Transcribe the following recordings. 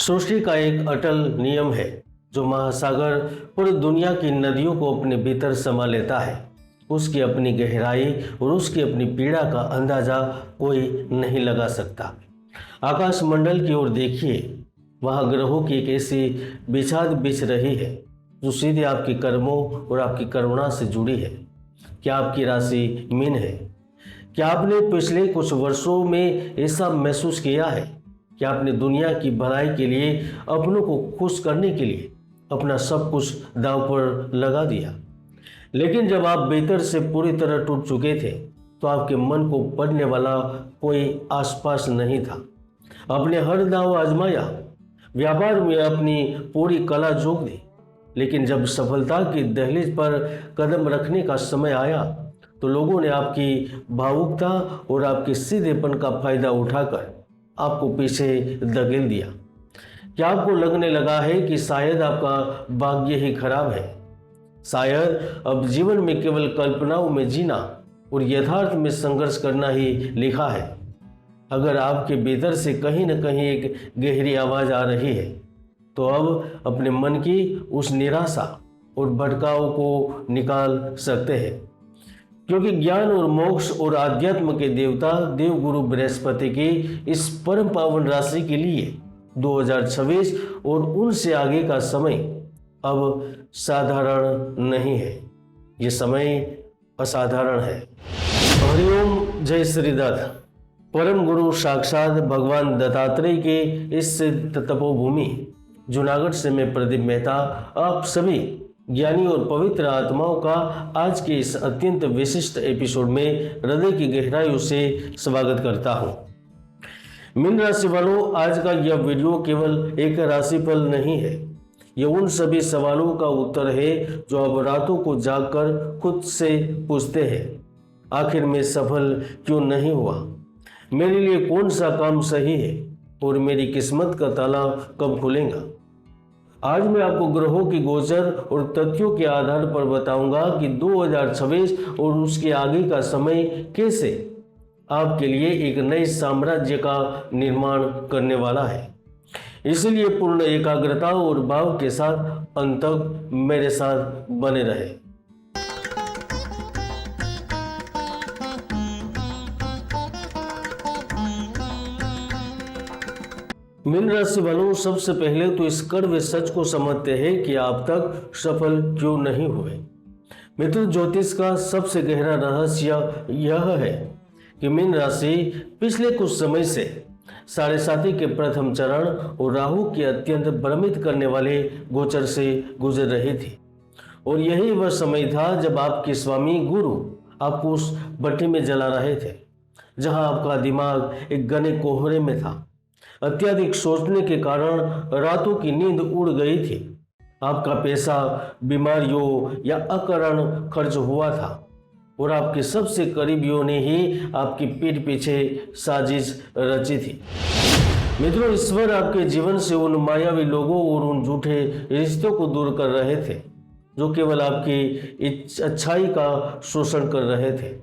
सृष्टि का एक अटल नियम है जो महासागर पूरी दुनिया की नदियों को अपने भीतर समा लेता है। उसकी अपनी गहराई और उसकी अपनी पीड़ा का अंदाजा कोई नहीं लगा सकता। आकाश मंडल की ओर देखिए, वहाँ ग्रहों की एक ऐसी बिछाद बिछ रही है जो सीधे आपके कर्मों और आपकी करुणा से जुड़ी है। क्या आपकी राशि मीन है? क्या आपने पिछले कुछ वर्षों में ऐसा महसूस किया है कि आपने दुनिया की भलाई के लिए, अपनों को खुश करने के लिए अपना सब कुछ दांव पर लगा दिया, लेकिन जब आप भीतर से पूरी तरह टूट चुके थे तो आपके मन को पढ़ने वाला कोई आसपास नहीं था। आपने हर दांव आजमाया, व्यापार में अपनी पूरी कला झोंक दी, लेकिन जब सफलता की दहलीज पर कदम रखने का समय आया तो लोगों ने आपकी भावुकता और आपके सीधेपन का फायदा उठाकर आपको पीछे धकेल दिया। क्या आपको लगने लगा है कि शायद आपका भाग्य ही खराब है? शायद अब जीवन में केवल कल्पनाओं में जीना और यथार्थ में संघर्ष करना ही लिखा है। अगर आपके भीतर से कहीं न कहीं एक गहरी आवाज़ आ रही है तो अब अपने मन की उस निराशा और भटकाव को निकाल सकते हैं, क्योंकि ज्ञान और मोक्ष और आध्यात्म के देवता देवगुरु बृहस्पति की इस परम पावन राशि के लिए 2026 और उनसे आगे का समय अब साधारण नहीं है। ये समय असाधारण है। हरिओम, जय श्री दत्त। परम गुरु साक्षात भगवान दत्तात्रेय के इस तपोभूमि जूनागढ़ से मैं प्रदीप मेहता आप सभी ज्ञानी और पवित्र आत्माओं का आज के इस अत्यंत विशिष्ट एपिसोड में हृदय की गहराइयों से स्वागत करता हूं। मीन राशि वालों, आज का यह वीडियो केवल एक राशिफल नहीं है। यह उन सभी सवालों का उत्तर है जो अब रातों को जागकर खुद से पूछते हैं। आखिर में सफल क्यों नहीं हुआ? मेरे लिए कौन सा काम सही है और मेरी किस्मत का ताला कब खुलेगा? आज मैं आपको ग्रहों की गोचर और तथ्यों के आधार पर बताऊंगा कि 2026 और उसके आगे का समय कैसे आपके लिए एक नए साम्राज्य का निर्माण करने वाला है। इसलिए पूर्ण एकाग्रता और भाव के साथ अंत तक मेरे साथ बने रहे। मीन राशि वालों, सबसे पहले तो इस कड़वे सच को समझते हैं कि आप तक सफल क्यों नहीं हुए। मित्र, ज्योतिष का सबसे गहरा रहस्य यह है कि मीन राशि पिछले कुछ समय से साढ़े साथी के प्रथम चरण और राहु के अत्यंत भ्रमित करने वाले गोचर से गुजर रही थी, और यही वह समय था जब आपके स्वामी गुरु आपको उस भट्टी में जला रहे थे जहां आपका दिमाग एक घने कोहरे में था। अत्यधिक सोचने के कारण रातों की नींद उड़ गई थी। आपका पैसा बीमारियों या अकारण खर्च हुआ था और आपके सबसे करीबियों ने ही आपकी पीठ पीछे साजिश रची थी। मित्रों, ईश्वर आपके जीवन से उन मायावी लोगों और उन झूठे रिश्तों को दूर कर रहे थे जो केवल आपकी अच्छाई का शोषण कर रहे थे।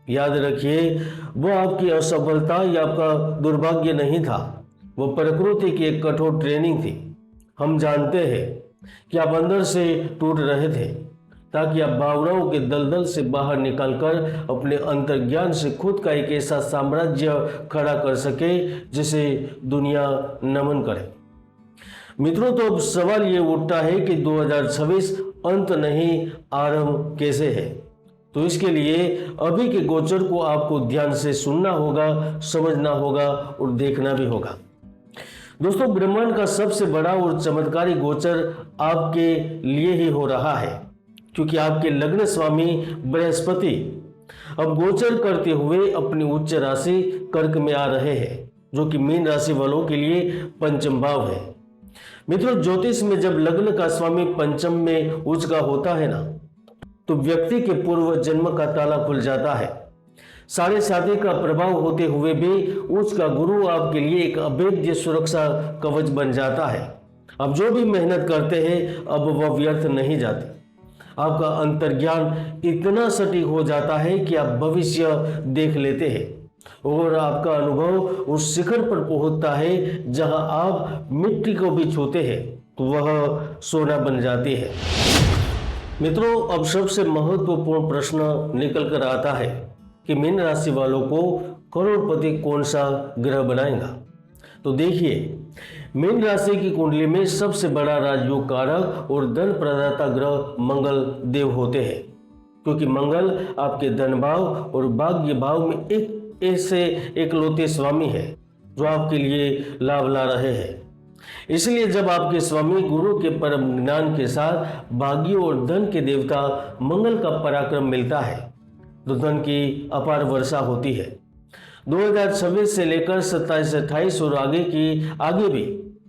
याद रखिए, वो आपकी असफलता या आपका दुर्भाग्य नहीं था, वो प्रकृति की एक कठोर ट्रेनिंग थी। हम जानते हैं कि आप अंदर से टूट रहे थे ताकि आप भावनाओं के दलदल से बाहर निकलकर अपने अंतर्ज्ञान से खुद का एक ऐसा साम्राज्य खड़ा कर सके जिसे दुनिया नमन करे। मित्रों, तो अब सवाल ये उठता है कि 2026 अंत नहीं, आरंभ कैसे है? तो इसके लिए अभी के गोचर को आपको ध्यान से सुनना होगा, समझना होगा और देखना भी होगा। दोस्तों, ब्रह्मांड का सबसे बड़ा और चमत्कारी गोचर आपके लिए ही हो रहा है, क्योंकि आपके लग्न स्वामी बृहस्पति अब गोचर करते हुए अपनी उच्च राशि कर्क में आ रहे हैं, जो कि मीन राशि वालों के लिए पंचम भाव है। मित्रों, ज्योतिष में जब लग्न का स्वामी पंचम में उच्च का होता है ना, तो व्यक्ति के पूर्व जन्म का ताला खुल जाता है। साढ़े साथी का प्रभाव होते हुए भी उसका गुरु आपके लिए एक अभेद्य सुरक्षा कवच बन जाता है। अब जो भी मेहनत करते हैं अब वह व्यर्थ नहीं जाती। आपका अंतर्ज्ञान इतना सटीक हो जाता है कि आप भविष्य देख लेते हैं और आपका अनुभव उस शिखर पर पहुंचता है जहां आप मिट्टी को भी छूते हैं तो वह सोना बन जाती है। मित्रों, अब सबसे महत्वपूर्ण प्रश्न निकल कर आता है कि मीन राशि वालों को करोड़पति कौन सा ग्रह बनाएगा। तो देखिए, मीन राशि की कुंडली में सबसे बड़ा राजयोग कारक और धन प्रदाता ग्रह मंगल देव होते हैं, क्योंकि मंगल आपके धन भाव और भाग्य भाव में एक ऐसे एकलौते स्वामी है जो आपके लिए लाभ ला रहे हैं। इसलिए जब आपके स्वामी गुरु के परम ज्ञान के साथ भाग्य और धन के देवता मंगल का पराक्रम मिलता है तो धन की अपार वर्षा होती है। 2026 से लेकर 27-28 और आगे भी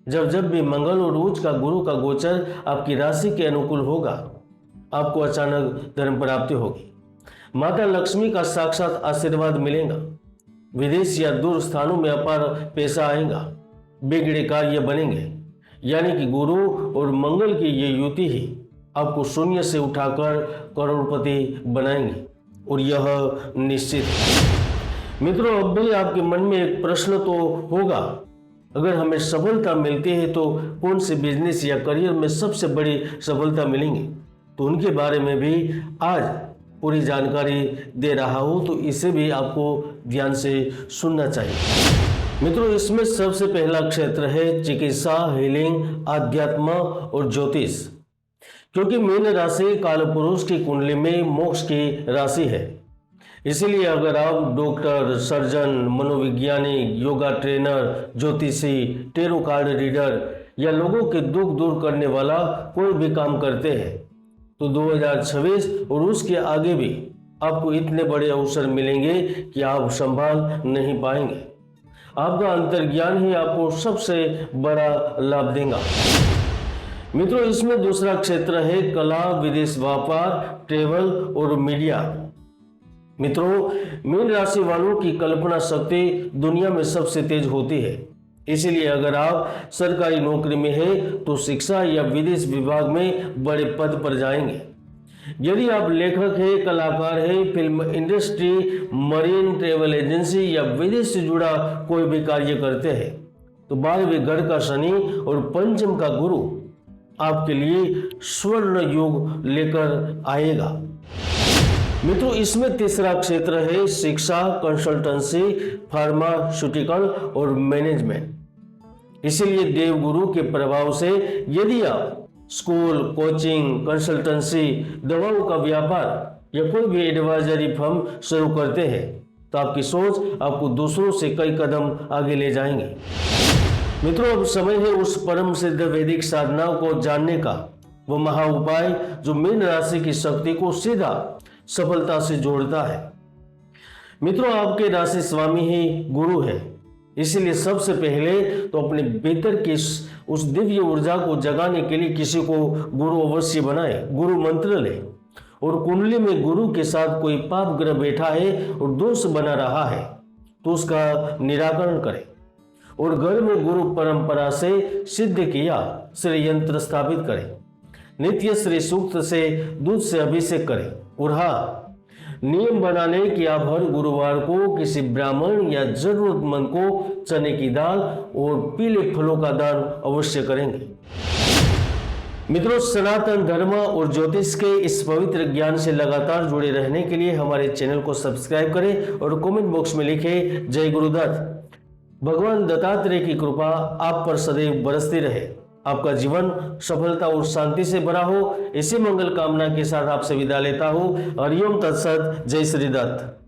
जब भी मंगल और उच्च का गुरु का गोचर आपकी राशि के अनुकूल होगा, आपको अचानक धन प्राप्ति होगी। माता लक्ष्मी का साक्षात आशीर्वाद मिलेगा। विदेश या दूर स्थानों में अपार पैसा आएगा। बिगड़े कार्य बनेंगे। यानी कि गुरु और मंगल की ये युति ही आपको शून्य से उठाकर करोड़पति बनाएंगे और यह निश्चित है। मित्रों, अब भी आपके मन में एक प्रश्न तो होगा, अगर हमें सफलता मिलती है तो कौन से बिजनेस या करियर में सबसे बड़ी सफलता मिलेंगी, तो उनके बारे में भी आज पूरी जानकारी दे रहा हूं, तो इसे भी आपको ध्यान से सुनना चाहिए। मित्रों, इसमें सबसे पहला क्षेत्र है चिकित्सा, हीलिंग, आध्यात्म और ज्योतिष, क्योंकि मीन राशि कालपुरुष की कुंडली में मोक्ष की राशि है। इसीलिए अगर आप डॉक्टर, सर्जन, मनोवैज्ञानिक, योगा ट्रेनर, ज्योतिषी, टेरो कार्ड रीडर या लोगों के दुख दूर करने वाला कोई भी काम करते हैं तो 2026 और उसके आगे भी आपको इतने बड़े अवसर मिलेंगे कि आप संभाल नहीं पाएंगे। आपका अंतर्ज्ञान ही आपको सबसे बड़ा लाभ देगा। मित्रों, इसमें दूसरा क्षेत्र है कला, विदेश व्यापार, ट्रेवल और मीडिया। मित्रों, मीन राशि वालों की कल्पना शक्ति दुनिया में सबसे तेज होती है। इसीलिए अगर आप सरकारी नौकरी में हैं तो शिक्षा या विदेश विभाग में बड़े पद पर जाएंगे। यदि आप लेखक हैं, कलाकार हैं, film industry, marine, travel agency या विदेश से जुड़ा कोई भी कार्य करते हैं तो 12वें घर का शनि और पंचम का गुरु आपके लिए स्वर्ण योग लेकर आएगा। मित्रों, इसमें तीसरा क्षेत्र है शिक्षा, कंसल्टेंसी, फार्मास्यूटिकल और मैनेजमेंट। इसीलिए देवगुरु के प्रभाव से यदि आप स्कूल, कोचिंग, कंसल्टेंसी, दवाओं का व्यापार या कोई भी एडवाइजरी फर्म शुरू करते हैं तो आपकी सोच आपको दूसरों से कई कदम आगे ले जाएंगे। मित्रों, अब समय है उस परम सिद्ध वैदिक साधना को जानने का, वो महा उपाय जो मीन राशि की शक्ति को सीधा सफलता से जोड़ता है। मित्रों, आपके राशि स्वामी ही गुरु है। इसीलिए सबसे पहले तो अपने भीतर की उस दिव्य ऊर्जा को जगाने के लिए किसी को गुरु अवश्य बनाए। गुरु मंत्र ले और कुंडली में गुरु के साथ कोई पाप ग्रह बैठा है और दोष बना रहा है तो उसका निराकरण करें और घर में गुरु परंपरा से सिद्ध किया श्री यंत्र स्थापित करें। नित्य श्री सूक्त से दूध से अभिषेक करें और हाँ, नियम बना लें कि आप हर गुरुवार को किसी ब्राह्मण या जरूरतमंद को चने की दाल और पीले फलों का दान अवश्य करेंगे। मित्रों, सनातन धर्म और ज्योतिष के इस पवित्र ज्ञान से लगातार जुड़े रहने के लिए हमारे चैनल को सब्सक्राइब करें और कमेंट बॉक्स में लिखें जय गुरुदत्त। भगवान दत्तात्रेय की कृपा आप पर सदैव बरसती रहे। आपका जीवन सफलता और शांति से भरा हो, इसी मंगल कामना के साथ आपसे विदा लेता हूँ। हरिओम तत्सत। जय श्री दत्त।